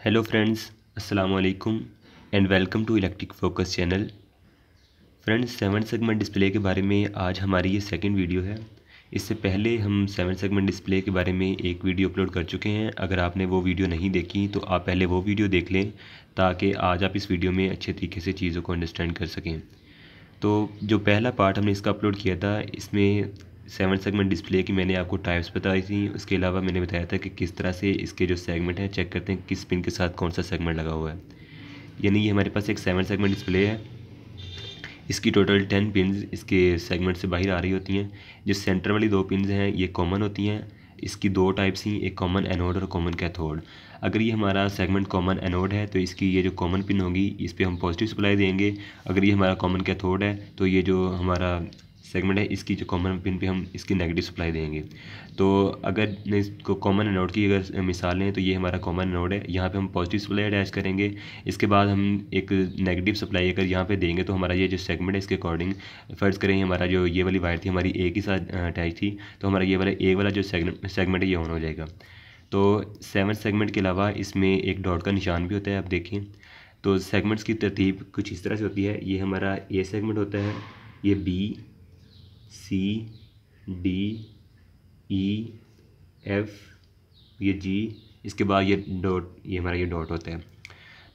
Hello friends, अस्सलाम वालेकुम and welcome to electric focus channel. Friends, 7 segment display के बारे में आज हमारी ये सेकंड वीडियो है। इससे पहले हम 7 सेगमेंट डिस्प्ले के बारे में एक वीडियो अपलोड कर चुके हैं। अगर आपने वो वीडियो नहीं देखी तो आप पहले वो वीडियो देख लें ताकि आज आप इस वीडियो में अच्छे तरीके से चीज़ों को अंडरस्टैंड कर सकें। तो जो पहला पार्ट हमने इसका अपलोड किया था, इसमें 7 सेगमेंट डिस्प्ले की मैंने आपको टाइप्स बताई थी। उसके अलावा मैंने बताया था कि किस तरह से इसके जो सेगमेंट हैं चेक करते हैं किस पिन के साथ कौन सा सेगमेंट लगा हुआ है। यानी ये हमारे पास एक 7 सेगमेंट डिस्प्ले है। इसकी टोटल 10 पिन्स इसके सेगमेंट से बाहर आ रही होती हैं। जो सेंटर वाली 2 पिन्स हैं ये कॉमन होती हैं। इसकी 2 टाइप्स ही, एक कॉमन एनोड और कॉमन कैथोड। अगर ये हमारा सेगमेंट कॉमन एनोड है तो इसकी ये जो कॉमन पिन होगी इस पर हम पॉजिटिव सप्लाई देंगे। अगर ये हमारा कॉमन कैथोड है तो ये जो हमारा सेगमेंट है इसकी जो कॉमन पिन पे हम इसकी नेगेटिव सप्लाई देंगे। तो अगर इसको कॉमन एनोड की अगर मिसाल लें तो ये हमारा कॉमन एनोड है, यहाँ पे हम पॉजिटिव सप्लाई अटैच करेंगे। इसके बाद हम एक नेगेटिव सप्लाई अगर यहाँ पे देंगे तो हमारा ये जो सेगमेंट है इसके अकॉर्डिंग फ़र्ज़ करें हमारा जो ये वाली वायर थी हमारी ए के साथ अटैच थी, तो हमारा ये वाला ए वाला जो सेगमेंट है ये ऑन हो जाएगा। तो 7 सेगमेंट के अलावा इसमें एक डॉट का निशान भी होता है, आप देखें। तो सेगमेंट्स की तरतीब कुछ इस तरह से होती है। ये हमारा ए सेगमेंट होता है, ये बी, सी, डी, ई, एफ, ये जी, इसके बाद ये डॉट, ये हमारा ये डॉट होता है।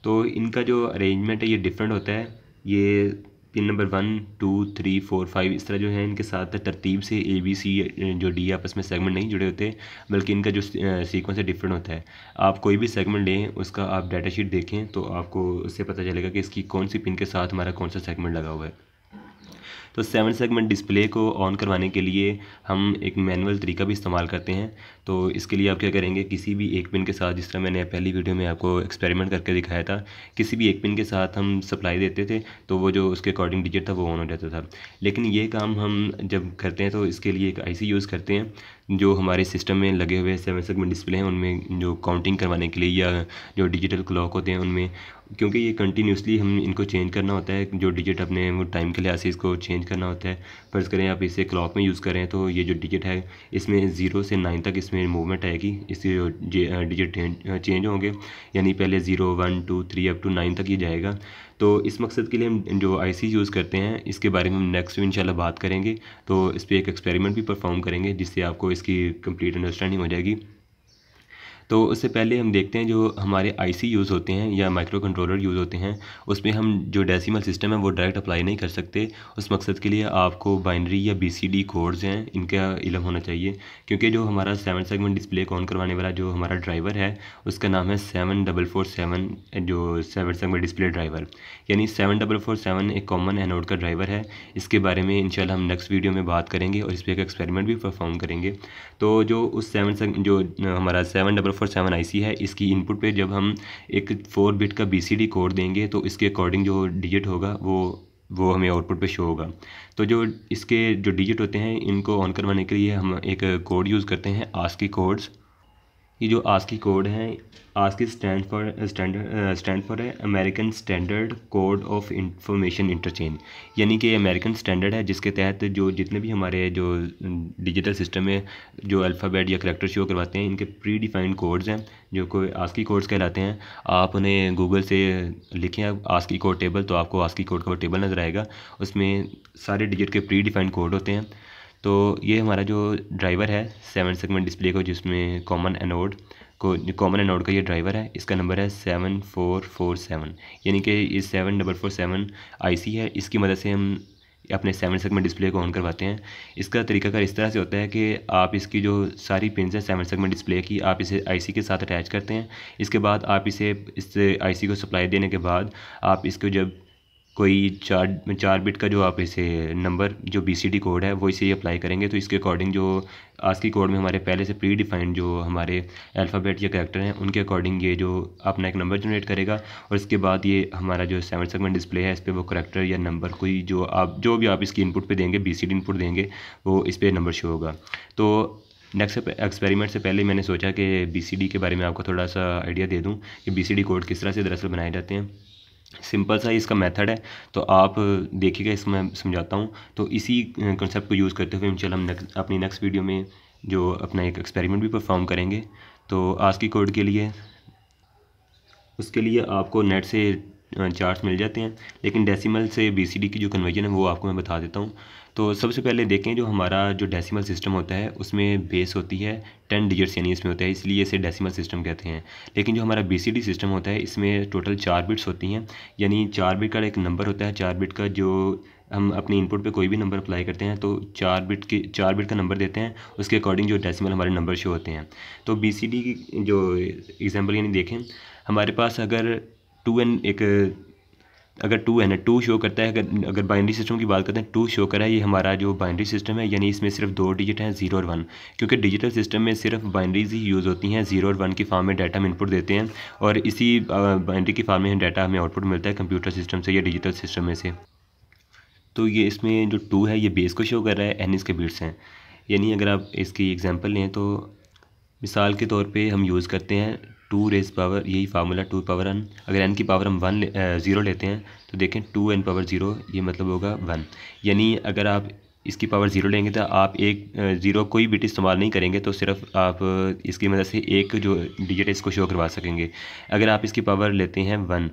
तो इनका जो अरेंजमेंट है ये डिफरेंट होता है। ये पिन नंबर 1, 2, 3, 4, 5 इस तरह जो है इनके साथ तरतीब से ए बी सी जो डी आपस में सेगमेंट नहीं जुड़े होते, बल्कि इनका जो सीक्वेंस है डिफरेंट होता है। आप कोई भी सेगमेंट लें उसका आप डाटा शीट देखें तो आपको उससे पता चलेगा कि इसकी कौन सी पिन के साथ हमारा कौन सा सेगमेंट लगा हुआ है। तो 7 सेगमेंट डिस्प्ले को ऑन करवाने के लिए हम एक मैनुअल तरीका भी इस्तेमाल करते हैं। तो इसके लिए आप क्या करेंगे, किसी भी एक पिन के साथ, जिस तरह मैंने पहली वीडियो में आपको एक्सपेरिमेंट करके दिखाया था, किसी भी एक पिन के साथ हम सप्लाई देते थे तो वो जो उसके अकॉर्डिंग डिजिट था वो ऑन हो जाता था। लेकिन ये काम हम जब करते हैं तो इसके लिए एक आईसी यूज़ करते हैं जो हमारे सिस्टम में लगे हुए 7 सेगमेंट डिस्प्ले हैं उनमें जो काउंटिंग करवाने के लिए या जो डिजिटल क्लॉक होते हैं उनमें, क्योंकि ये कंटिन्यूसली हम इनको चेंज करना होता है। जो डिजिट अपने वो टाइम के लिहाज से इसको चेंज करना होता है। फ़र्ज़ करें आप इसे क्लॉक में यूज़ करें तो ये जो डिजिट है इसमें 0 से 9 तक इसमें मूवमेंट आएगी। इससे जो डिजिट चेंज होंगे, यानी पहले 0, 1, 2, 3 अप टू 9 तक ये जाएगा। तो इस मकसद के लिए हम जो आईसी यूज़ करते हैं इसके बारे में हम नेक्स्ट में इंशाल्लाह बात करेंगे। तो इस पर एक एक्सपेरिमेंट भी परफॉर्म करेंगे जिससे आपको इसकी कंप्लीट अंडरस्टैंडिंग हो जाएगी। तो उससे पहले हम देखते हैं जो हमारे आईसी यूज़ होते हैं या माइक्रो कंट्रोलर यूज़ होते हैं उसमें हम जो डेसिमल सिस्टम है वो डायरेक्ट अप्लाई नहीं कर सकते। उस मकसद के लिए आपको बाइनरी या बीसीडी कोड्स हैं इनका इल्म होना चाहिए, क्योंकि जो हमारा 7 सेगमेंट डिस्प्ले को ऑन करवाने वाला जो हमारा ड्राइवर है उसका नाम है 7447, जो 7 सेगमेंट डिस्प्ले ड्राइवर, यानी 7447 एक कॉमन एनोड का ड्राइवर है। इसके बारे में इंशाल्लाह हम नेक्स्ट वीडियो में बात करेंगे और इस पर एक एक्सपेरिमेंट भी परफॉर्म करेंगे। तो जो उस जो हमारा 7447 आईसी है इसकी इनपुट पे जब हम एक 4 बिट का बीसीडी कोड देंगे तो इसके अकॉर्डिंग जो डिजिट होगा वो हमें आउटपुट पे शो होगा। तो जो इसके जो डिजिट होते हैं इनको ऑन करवाने के लिए हम एक कोड यूज़ करते हैं, आस्की कोड्स। ये जो आस्की कोड है, आस्की स्टैंड फॉर है American standard code of information interchange, यानी कि अमेरिकन स्टैंडर्ड है जिसके तहत जो जितने भी हमारे जो डिजिटल सिस्टम में जो अल्फ़ाबेट या करैक्टर शो करवाते हैं इनके प्री डिफाइंड कोड्स हैं जो कोई आस्की कोड्स कहलाते हैं। आप उन्हें गूगल से लिखें आस्की कोड टेबल तो आपको आस्की कोड का वो टेबल नज़र आएगा, उसमें सारे डिजिट के प्री डिफाइंड कोड होते हैं। तो ये हमारा जो ड्राइवर है 7 सेगमेंट डिस्प्ले को, जिसमें कॉमन एनोड का ये ड्राइवर है, इसका नंबर है 7447, यानी कि ये 7447 आईसी है। इसकी मदद से हम अपने 7 सेगमेंट डिस्प्ले को ऑन करवाते हैं। इसका तरीकाकार इस तरह से होता है कि आप इसकी जो सारी पिन्स हैं 7 सेगमेंट डिस्प्ले की, आप इसे आईसी के साथ अटैच करते हैं। इसके बाद आप इसे इस आईसी को सप्लाई देने के बाद आप इसको जब कोई चार बिट का जो आप इसे नंबर जो बीसीडी कोड है वो इसे अप्लाई करेंगे तो इसके अकॉर्डिंग जो आस्की कोड में हमारे पहले से प्री डिफाइंड जो हमारे अल्फ़ाबेट या कैरेक्टर हैं उनके अकॉर्डिंग ये जो अपना एक नंबर जनरेट करेगा। और इसके बाद ये हमारा जो 7 सेगमेंट डिस्प्ले है इस पर वो कैरेक्टर या नंबर कोई जो भी आप इसकी इनपुट पे देंगे, बीसीडी इनपुट देंगे, वो इस पर नंबर शो होगा। तो नेक्स्ट एक्सपेरिमेंट से पहले मैंने सोचा कि बीसीडी के बारे में आपको थोड़ा सा आइडिया दे दूँ कि बीसीडी कोड किस तरह से दरअसल बनाए जाते हैं। सिंपल सा इसका मेथड है, तो आप देखिएगा, इसमें समझाता हूँ। तो इसी कंसेप्ट को यूज़ करते हुए इंशाल्लाह हम अपनी नेक्स्ट वीडियो में जो अपना एक एक्सपेरिमेंट भी परफॉर्म करेंगे। तो आस्की कोड के लिए उसके लिए आपको नेट से चार्ट्स मिल जाते हैं, लेकिन डेसिमल से बीसीडी की जो कन्वर्जन है वो आपको मैं बता देता हूँ। तो सबसे पहले देखें, जो हमारा जो डेसिमल सिस्टम होता है उसमें बेस होती है 10 डिजिट्स यानी इसमें होता है, इसलिए इसे डेसिमल सिस्टम कहते हैं। लेकिन जो हमारा बीसीडी सिस्टम होता है इसमें टोटल 4 बिट्स होती हैं, यानी 4 बिट का एक नंबर होता है। 4 बिट का जो हम अपने इनपुट पे कोई भी नंबर अप्लाई करते हैं तो 4 बिट का नंबर देते हैं, उसके अकॉर्डिंग जो डेसिमल हमारे नंबर शो होते हैं। तो बीसीडी की जो एग्जांपल यानी देखें, हमारे पास अगर 2 है ना, 2 शो करता है। अगर बाइनरी सिस्टम की बात करते हैं, 2 शो करा है, ये हमारा जो बाइनरी सिस्टम है, यानी इसमें सिर्फ 2 डिजिट हैं, 0 और 1। क्योंकि डिजिटल सिस्टम में सिर्फ बाइनरीज ही यूज़ होती हैं, 0 और 1 की फॉर्म में डाटा हम इनपुट देते हैं, और इसी बाइनरी की फॉर्म में डाटा हमें आउटपुट मिलता है कंप्यूटर सिस्टम से या डिजिटल सिस्टम में से। तो ये इसमें जो 2 है ये बेस को शो कर रहा है, n इसके बिट्स हैं। यानी अगर आप इसकी एग्जांपल लें तो मिसाल के तौर पे हम यूज़ करते हैं 2 रेज़ पावर, यही फार्मूला 2 पावर n। अगर n की पावर हम 0 लेते हैं तो देखें 2n पावर 0, ये मतलब होगा 1। यानी अगर आप इसकी पावर 0 लेंगे तो आप एक 0 कोई बिट इस्तेमाल नहीं करेंगे, तो सिर्फ आप इसकी मदद से एक जो डिजिट है इसको शो करवा सकेंगे। अगर आप इसकी पावर लेते हैं 1,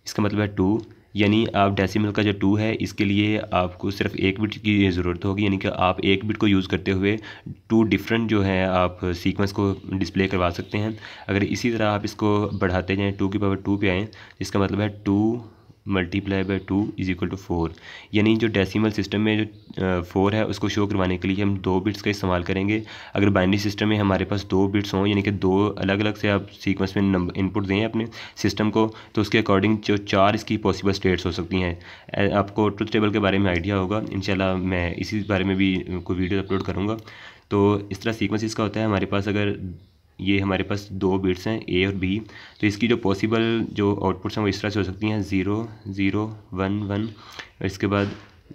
इसका मतलब है 2, यानी आप डेसिमल का जो 2 है इसके लिए आपको सिर्फ एक बिट की ज़रूरत होगी, यानी कि आप एक बिट को यूज़ करते हुए 2 डिफरेंट जो है आप सीक्वेंस को डिस्प्ले करवा सकते हैं। अगर इसी तरह आप इसको बढ़ाते जाएँ 2 की पावर 2 पे आएँ, इसका मतलब है 2 multiply by 2 is equal to 4। यानी जो डेसिमल सिस्टम में जो 4 है उसको शो करवाने के लिए हम 2 बिट्स का इस्तेमाल करेंगे। अगर बाइनरी सिस्टम में हमारे पास 2 बिट्स हों, यानी कि 2 अलग अलग से आप सीक्वेंस में नंबर इनपुट दें अपने सिस्टम को, तो उसके अकॉर्डिंग जो 4 इसकी पॉसिबल स्टेट्स हो सकती हैं। आपको ट्रुथ टेबल के बारे में आइडिया होगा, इंशाल्लाह मैं इसी बारे में भी कोई वीडियो अपलोड करूँगा। तो इस तरह सीक्वेंस इसका होता है। हमारे पास अगर ये हमारे पास 2 बिट्स हैं ए और बी, तो इसकी जो पॉसिबल जो आउटपुट्स हैं वो इस तरह से हो सकती हैं 0 0 1 1, और इसके बाद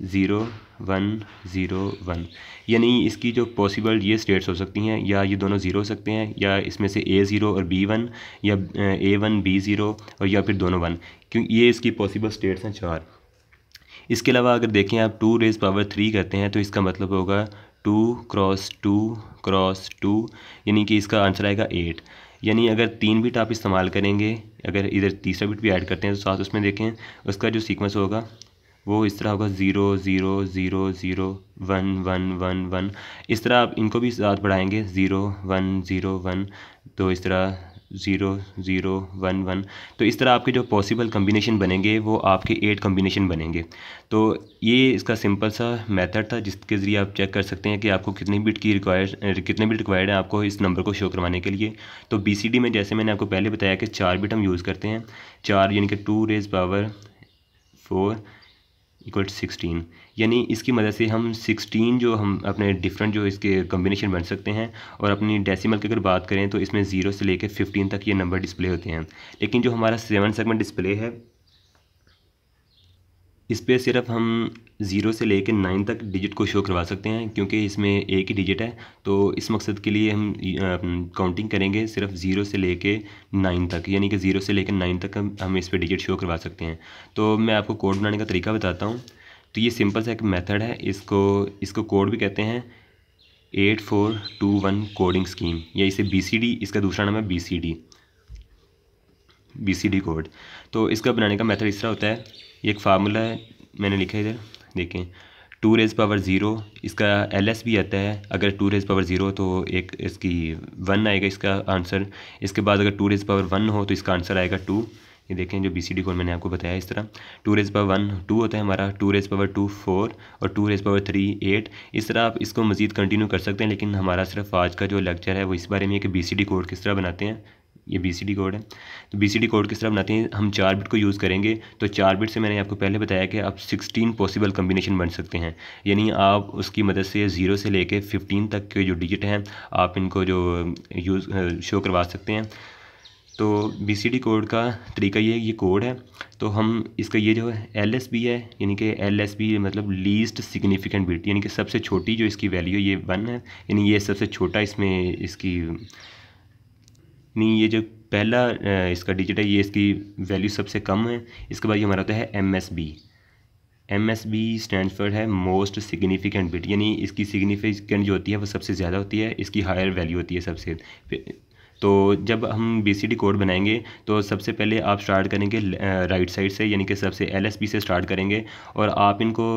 0 1 0 1। यानी इसकी जो पॉसिबल ये स्टेट्स हो सकती हैं, या ये दोनों 0 हो सकते हैं, या इसमें से A0 और B1, या A1 B0, और या फिर दोनों 1, क्योंकि ये इसकी पॉसिबल स्टेट्स हैं 4। इसके अलावा अगर देखें आप 2 रेज़ पावर 3 करते हैं तो इसका मतलब होगा 2 क्रॉस 2 क्रॉस 2, यानी कि इसका आंसर आएगा 8। यानी अगर 3 बिट आप इस्तेमाल करेंगे, अगर इधर तीसरा बिट भी ऐड करते हैं तो साथ उसमें देखें उसका जो सीक्वेंस होगा वो इस तरह होगा 0 0 0 0 1 1 1 1। इस तरह आप इनको भी साथ बढ़ाएंगे 0 1 0 1, तो इस तरह 0 0 1 1। तो इस तरह आपके जो पॉसिबल कम्बिनेशन बनेंगे वो आपके 8 कम्बिनेशन बनेंगे। तो ये इसका सिंपल सा मेथड था जिसके ज़रिए आप चेक कर सकते हैं कि आपको कितने बिट रिक्वायर्ड है आपको इस नंबर को शो करवाने के लिए। तो बीसीडी में जैसे मैंने आपको पहले बताया कि 4 बिट हम यूज़ करते हैं, 4 यानी कि 2 रेज़ पावर 4 इक्वल 16। यानी इसकी मदद से हम 16 जो हम अपने डिफरेंट जो इसके कम्बिनेशन बन सकते हैं। और अपनी डेसिमल की अगर बात करें तो इसमें 0 से लेकर 15 तक ये नंबर डिस्प्ले होते हैं। लेकिन जो हमारा 7 सेगमेंट डिस्प्ले है इस पर सिर्फ हम 0 से लेकर 9 तक डिजिट को शो करवा सकते हैं, क्योंकि इसमें एक ही डिजिट है। तो इस मकसद के लिए हम काउंटिंग करेंगे सिर्फ 0 से लेकर 9 तक, यानी कि 0 से लेकर 9 तक हम इस पर डिजिट शो करवा सकते हैं। तो मैं आपको कोड बनाने का तरीका बताता हूँ। तो ये सिंपल सा एक मेथड है, इसको कोड भी कहते हैं 8421 कोडिंग स्कीम, या इसे BCD, इसका दूसरा नाम है BCD कोड। तो इसका बनाने का मेथड इस तरह होता है। ये एक फार्मूला है मैंने लिखा है इधर, देखें 2 रेज़ पावर 0, इसका LS भी आता है। अगर 2 रेज़ पावर 0 तो एक इसकी 1 आएगा इसका आंसर। इसके बाद अगर 2 रेज़ पावर 1 हो तो इसका आंसर आएगा 2। ये देखें जो BCD कोड मैंने आपको बताया इस तरह 2 रेज़ पावर 1 2 होता है हमारा, 2 रेज़ पावर 2 4, और 2 रेज़ पावर 3 8। इस तरह आप इसको मज़ीद कंटिन्यू कर सकते हैं, लेकिन हमारा सिर्फ आज का जो लेक्चर है वो इस बारे में है कि BCD कोड किस तरह बनाते हैं। ये BCD कोड है। तो BCD कोड किस तरह बनाते हैं, हम 4 बिट को यूज़ करेंगे। तो 4 बिट से मैंने आपको पहले बताया कि आप 16 पॉसिबल कम्बिनेशन बन सकते हैं, यानी आप उसकी मदद से 0 से लेके 15 तक के जो डिजिट हैं आप इनको जो शो करवा सकते हैं। तो BCD कोड का तरीका ये कोड है। तो हम इसका ये जो LSB है, यानी कि LSB मतलब लीस्ट सिग्निफिकेंट बिट, यानी कि सबसे छोटी जो इसकी वैल्यू ये 1 है, यानी ये सबसे छोटा इसमें इसकी नहीं, ये जो पहला इसका डिजिट है ये इसकी वैल्यू सबसे कम है। इसके बाद ये हमारा होता है MSB स्टैंड फॉर है मोस्ट सिग्निफिकेंट बिट, यानी इसकी सिग्निफिकेंट जो होती है वो सबसे ज़्यादा होती है, इसकी हायर वैल्यू होती है सबसे। तो जब हम BCD कोड बनाएंगे तो सबसे पहले आप स्टार्ट करेंगे राइट साइड से, यानी कि सबसे LSB से स्टार्ट करेंगे और आप इनको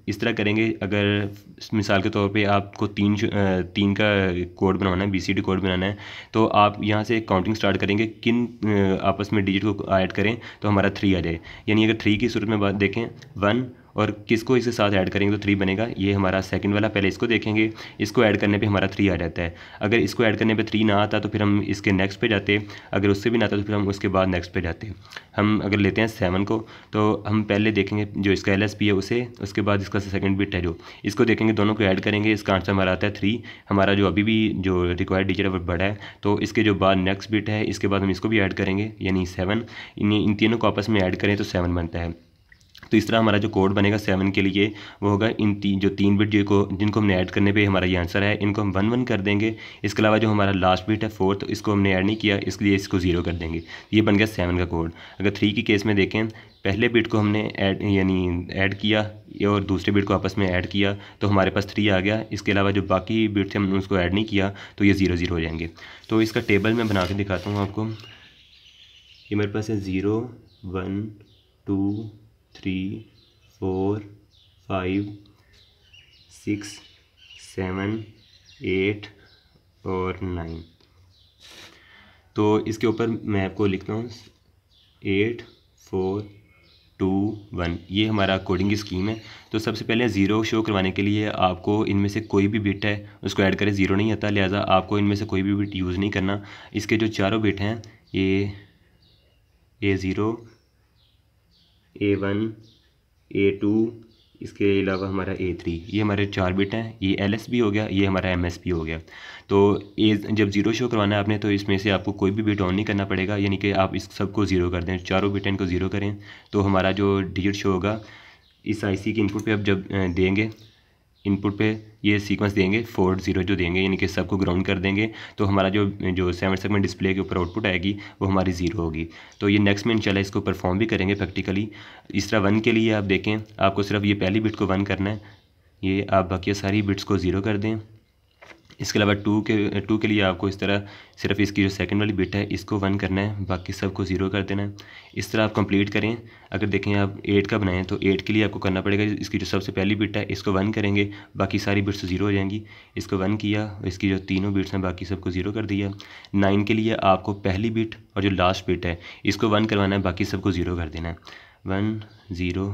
इस तरह करेंगे। अगर मिसाल के तौर पे आपको तीन का कोड बनाना है, BCD कोड बनाना है, तो आप यहाँ से काउंटिंग स्टार्ट करेंगे, किन आपस में डिजिट को ऐड करें तो हमारा 3 आ जाए। यानी अगर 3 की सूरत में बात देखें 1, और किसको इसके साथ ऐड करेंगे तो 3 बनेगा। ये हमारा सेकंड वाला, पहले इसको देखेंगे, इसको ऐड करने पे हमारा 3 आ जाता है। अगर इसको ऐड करने पे 3 ना आता तो फिर हम इसके नेक्स्ट पे जाते, अगर उससे भी ना आता तो फिर हम उसके बाद नेक्स्ट पे जाते। हम अगर लेते हैं 7 को, तो हम पहले देखेंगे जो इसका LSB है उसे, उसके बाद इसका सेकंड बिट है जो, इसको देखेंगे, दोनों को ऐड करेंगे, इसका आंसर हमारा आता है 3। हमारा जो अभी भी जो रिक्वायर्ड डिजिट है वो बड़ा है, तो इसके जो बाद नेक्स्ट बिट है इसके बाद हम इसको भी ऐड करेंगे, यानी 7। इन तीनों को आपस में ऐड करें तो 7 बनता है। तो इस तरह हमारा जो कोड बनेगा 7 के लिए वो होगा जो 3 बिट जिनको हमने ऐड करने पे हमारा ये आंसर है, इनको हम 1 1 कर देंगे। इसके अलावा जो हमारा लास्ट बिट है 4, तो इसको हमने ऐड नहीं किया, इसलिए इसको 0 कर देंगे। ये बन गया 7 का कोड। अगर 3 की केस में देखें, पहले बिट को हमने ऐड किया और दूसरे बिट को आपस में ऐड किया तो हमारे पास 3 आ गया। इसके अलावा जो बाकी बिट थे हमने उसको ऐड नहीं किया तो ये 0 0 हो जाएंगे। तो इसका टेबल मैं बना के दिखाता हूँ आपको। ये मेरे पास है 0 1 2 3 4 5 6 7 8 और 9। तो इसके ऊपर मैं आपको लिखता हूँ 8 4 2 1। ये हमारा कोडिंग की स्कीम है। तो सबसे पहले 0 शो करवाने के लिए आपको इनमें से कोई भी बिट है उसको ऐड करें, 0 नहीं आता, लिहाजा आपको इनमें से कोई भी बिट यूज़ नहीं करना। इसके जो चारों बिट हैं, ये A0 A1 A2, इसके अलावा हमारा A3, ये हमारे 4 बिट हैं। ये LSB हो गया, ये हमारा MSB हो गया। तो जब 0 शो करवाना है आपने तो इसमें से आपको कोई भी बिट ऑन नहीं करना पड़ेगा, यानी कि आप इस सबको 0 कर दें, चारों बिट इनको 0 करें तो हमारा जो डिजिट शो होगा इस IC के इनपुट पे आप जब देंगे, इनपुट पे ये सीक्वेंस देंगे 4 0 जो देंगे, यानी कि सबको ग्राउंड कर देंगे, तो हमारा जो 7 सेगमेंट डिस्प्ले के ऊपर आउटपुट आएगी वो हमारी 0 होगी। तो ये नेक्स्ट में इंशाल्लाह इसको परफॉर्म भी करेंगे प्रैक्टिकली। इस तरह 1 के लिए आप देखें, आपको सिर्फ ये पहली बिट को 1 करना है, ये आप बाकी सारी बिट्स को 0 कर दें। इसके अलावा 2 के लिए आपको इस तरह सिर्फ इसकी जो सेकंड वाली बिट है इसको 1 करना है, बाकी सबको 0 कर देना है। इस तरह आप कंप्लीट करें। अगर देखें आप 8 का बनाएं तो 8 के लिए आपको करना पड़ेगा, इसकी जो सबसे पहली बिट है इसको 1 करेंगे, बाकी सारी बिट्स 0 हो जाएंगी। इसको 1 किया, इसकी जो तीनों बिट्स हैं बाकी सबको 0 कर दिया। 9 के लिए आपको पहली बिट और जो लास्ट बिट है इसको 1 करवाना है, बाकी सबको 0 कर देना है। 1 0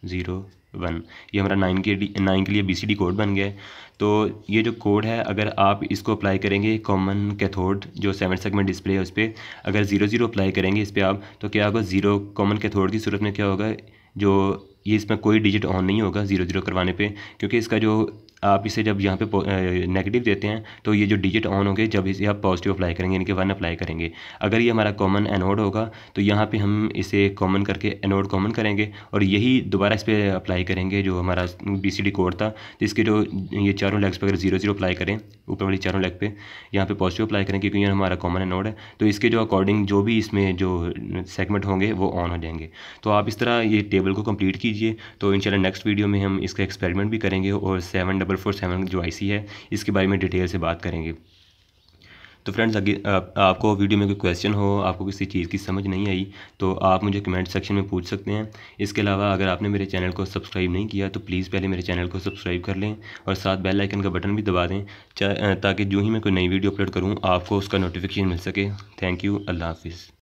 0 1। ये हमारा 9 के लिए BCD कोड बन गया है। तो ये जो कोड है अगर आप इसको अप्लाई करेंगे कॉमन कैथोड जो 7 सेगमेंट डिस्प्ले है उस पर, अगर 0 0 अप्लाई करेंगे इस पर आप, तो क्या होगा 0 कॉमन कैथोड की सूरत में क्या होगा, जो ये इसमें कोई डिजिट ऑन नहीं होगा 0 0 करवाने पे, क्योंकि इसका जो आप इसे जब यहाँ पे नेगेटिव देते हैं तो ये जो डिजिट ऑन होंगे जब इसे आप पॉजिटिव अप्लाई करेंगे, यानी कि 1 अप्लाई करेंगे। अगर ये हमारा कॉमन एनोड होगा तो यहाँ पे हम इसे कॉमन करके एनोड कॉमन करेंगे और यही दोबारा इस पर अप्लाई करेंगे जो हमारा BCD कोड था। जिसके जो ये चारों लेग्स पर अगर 0 0 अप्लाई करें, ऊपर वाली चारों लेग पे यहाँ पे पॉजिटिव अप्लाई करें क्योंकि ये हमारा कॉमन एनोड है, तो इसके जो अकॉर्डिंग जो भी इसमें जो सेगमेंट होंगे वो ऑन हो जाएंगे। तो आप इस तरह ये टेबल को कंप्लीट कीजिए। तो इंशाल्लाह नेक्स्ट वीडियो में हम इसका एक्सपेरिमेंट भी करेंगे और 7447 जो IC है इसके बारे में डिटेल से बात करेंगे। तो फ्रेंड्स, अगर आपको वीडियो में कोई क्वेश्चन हो, आपको किसी चीज़ की समझ नहीं आई तो आप मुझे कमेंट सेक्शन में पूछ सकते हैं। इसके अलावा अगर आपने मेरे चैनल को सब्सक्राइब नहीं किया तो प्लीज़ पहले मेरे चैनल को सब्सक्राइब कर लें और साथ बेल आइकन का बटन भी दबा दें ताकि जो ही मैं कोई नई वीडियो अपलोड करूँ आपको उसका नोटिफिकेशन मिल सके। Thank you. अल्लाह हाफिज़।